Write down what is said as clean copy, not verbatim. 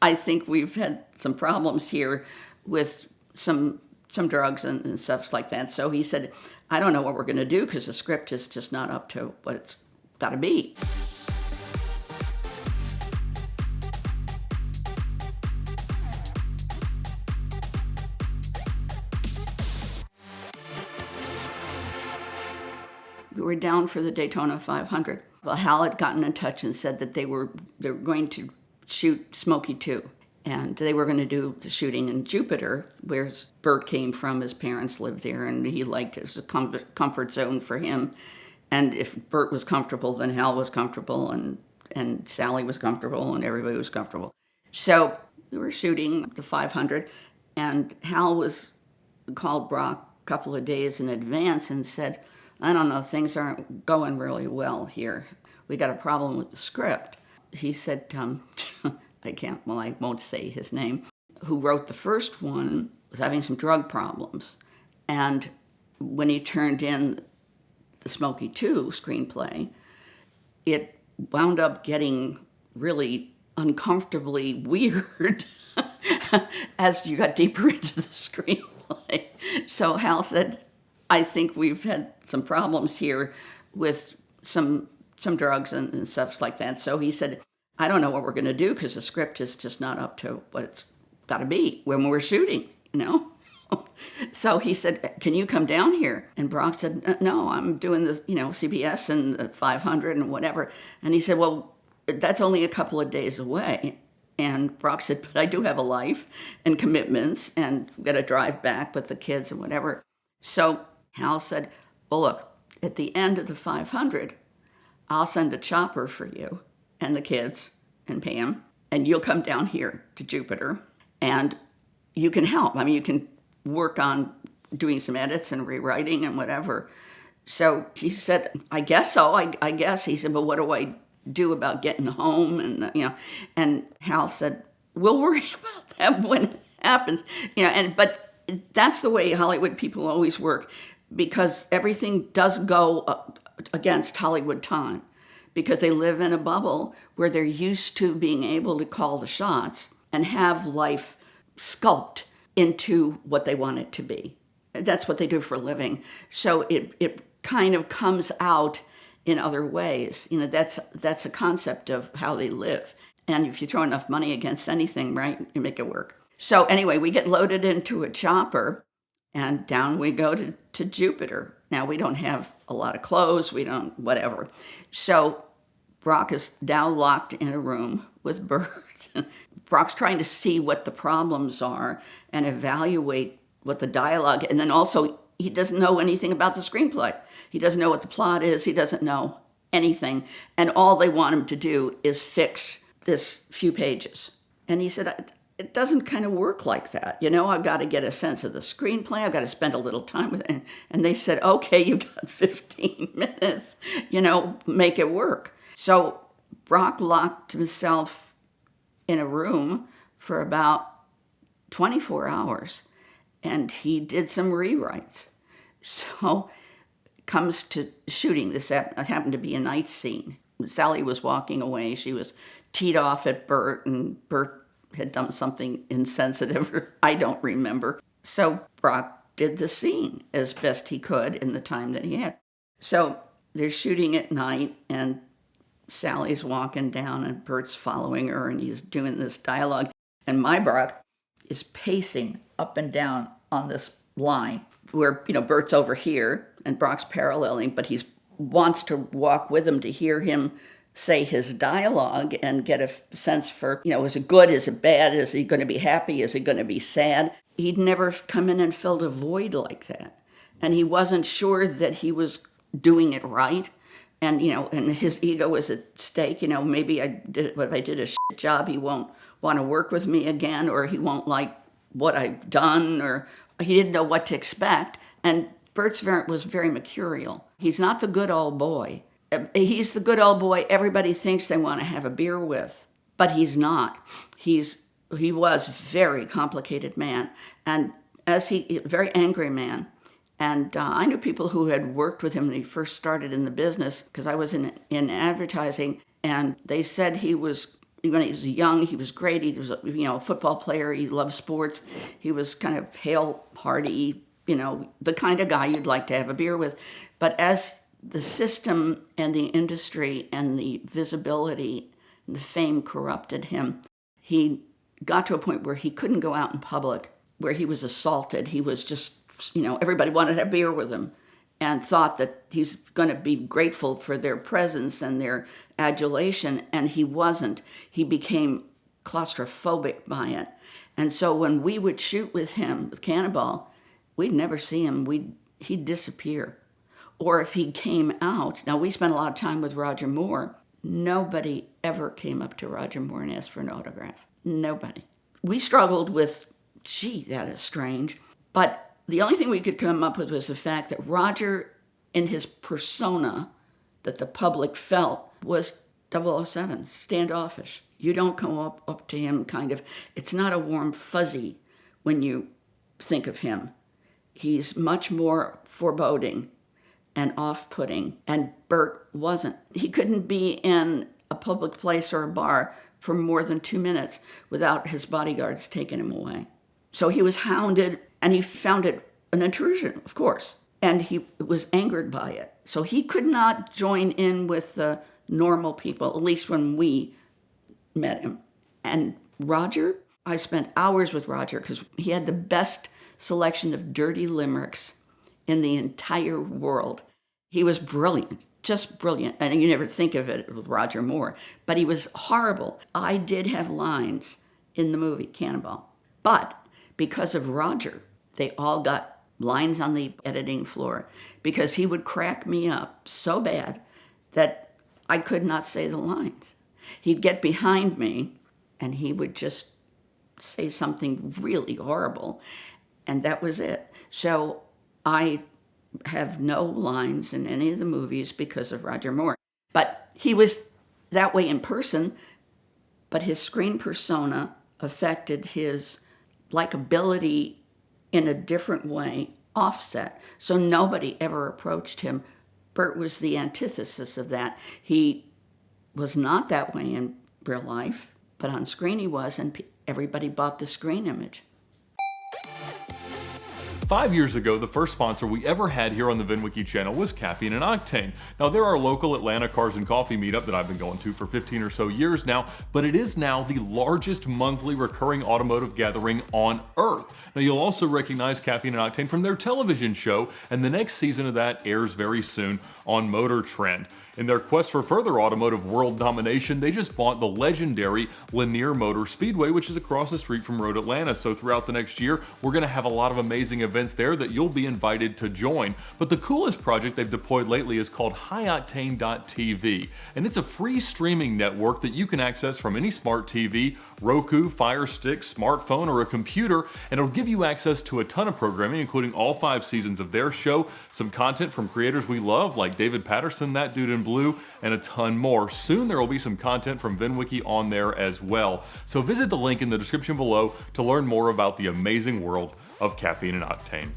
I think we've had some problems here with some drugs and stuff like that. So he said, I don't know what we're going to do because the script is just not up to what it's got to be. We were down for the Daytona 500. Well, Hal had gotten in touch and said that they were going to shoot Smokey 2. And they were going to do the shooting in Jupiter, where Burt came from. His parents lived there, and he liked it. It was a comfort zone for him. And if Burt was comfortable, then Hal was comfortable, and Sally was comfortable, and everybody was comfortable. So we were shooting the 500, and Hal called Brock a couple of days in advance and said, I don't know, things aren't going really well here. We got a problem with the script. He said, I won't say his name, who wrote the first one, was having some drug problems. And when he turned in the Smokey 2 screenplay, it wound up getting really uncomfortably weird as you got deeper into the screenplay. So Hal said, I think we've had some problems here with some drugs and stuff like that. So he said, I don't know what we're going to do because the script is just not up to what it's got to be when we're shooting, So he said, can you come down here? And Brock said, no, I'm doing this, CBS and the 500 and whatever. And he said, well, that's only a couple of days away. And Brock said, but I do have a life and commitments and got to drive back with the kids and whatever. So Hal said, well, look, at the end of the 500, I'll send a chopper for you and the kids and Pam, and you'll come down here to Jupiter, and you can help. I mean, you can work on doing some edits and rewriting and whatever. So he said, I guess so. I guess. He said, but what do I do about getting home? And Hal said, we'll worry about that when it happens. But that's the way Hollywood people always work, because everything does go against Hollywood time, because they live in a bubble where they're used to being able to call the shots and have life sculpt into what they want it to be. That's what they do for a living. So it kind of comes out in other ways. That's a concept of how they live. And if you throw enough money against anything, right, you make it work. So anyway, we get loaded into a chopper, and down we go to Jupiter. Now, we don't have a lot of clothes. We don't, whatever. So Brock is now locked in a room with Burt. Brock's trying to see what the problems are and evaluate what the dialogue, and then also he doesn't know anything about the screenplay. He doesn't know what the plot is. He doesn't know anything. And all they want him to do is fix this few pages. And he said, it doesn't kind of work like that. I've got to get a sense of the screenplay. I've got to spend a little time with it. And they said, okay, you got 15 minutes, make it work. So Brock locked himself in a room for about 24 hours, and he did some rewrites. So comes to shooting. This happened to be a night scene. Sally was walking away. She was teed off at Burt, and Burt had done something insensitive, or I don't remember. So Brock did the scene as best he could in the time that he had. So they're shooting at night, and Sally's walking down, and Burt's following her, and he's doing this dialogue. And my Brock is pacing up and down on this line where, Burt's over here, and Brock's paralleling, but he wants to walk with him to hear him say his dialogue and get a sense for, is it good, is it bad, is he going to be happy, is he going to be sad? He'd never come in and filled a void like that. And he wasn't sure that he was doing it right. And, and his ego was at stake. Maybe if I did a shit job, he won't want to work with me again, or he won't like what I've done, or he didn't know what to expect. And Burt was very mercurial. He's not the good old boy. He's the good old boy everybody thinks they want to have a beer with, but he's not. He was a very complicated man, and very angry man. And I knew people who had worked with him when he first started in the business, because I was in advertising, and they said he was when he was young, he was great. He was a football player. He loved sports. He was kind of hale, hearty, the kind of guy you'd like to have a beer with. But as the system and the industry and the visibility and the fame corrupted him, he got to a point where he couldn't go out in public, where he was assaulted. He was just, everybody wanted to have beer with him and thought that he's going to be grateful for their presence and their adulation, and he wasn't. He became claustrophobic by it. And so when we would shoot with him, with Cannonball, we'd never see him. He'd disappear. Or if he came out, now we spent a lot of time with Roger Moore, nobody ever came up to Roger Moore and asked for an autograph. Nobody. We struggled with, that is strange. But the only thing we could come up with was the fact that Roger, in his persona that the public felt, was 007, standoffish. You don't come up to him it's not a warm fuzzy when you think of him. He's much more foreboding and off-putting, and Burt wasn't. He couldn't be in a public place or a bar for more than 2 minutes without his bodyguards taking him away. So he was hounded, and he found it an intrusion, of course, and he was angered by it. So he could not join in with the normal people, at least when we met him. And Roger, I spent hours with Roger because he had the best selection of dirty limericks in the entire world. He was brilliant, just brilliant. And you never think of it with Roger Moore, but he was horrible. I did have lines in the movie Cannonball, but because of Roger, they all got lines on the editing floor because he would crack me up so bad that I could not say the lines. He'd get behind me and he would just say something really horrible, and that was it. So I have no lines in any of the movies because of Roger Moore. But he was that way in person, but his screen persona affected his likability in a different way, offset. So nobody ever approached him. Burt was the antithesis of that. He was not that way in real life, but on screen he was, and everybody bought the screen image. 5 years ago, the first sponsor we ever had here on the VINwiki channel was Caffeine and Octane. Now, they're our local Atlanta Cars and Coffee meetup that I've been going to for 15 or so years now, but it is now the largest monthly recurring automotive gathering on Earth. Now, you'll also recognize Caffeine and Octane from their television show, and the next season of that airs very soon on Motor Trend. In their quest for further automotive world domination, they just bought the legendary Lanier Motor Speedway, which is across the street from Road Atlanta. So throughout the next year, we're going to have a lot of amazing events there that you'll be invited to join. But the coolest project they've deployed lately is called HighOctane.tv, and it's a free streaming network that you can access from any smart TV, Roku, Fire Stick, smartphone, or a computer, and it'll give you access to a ton of programming, including all 5 seasons of their show, some content from creators we love like David Patterson, That Dude in Blue, and a ton more. Soon there will be some content from VINwiki on there as well. So visit the link in the description below to learn more about the amazing world of Caffeine and Octane.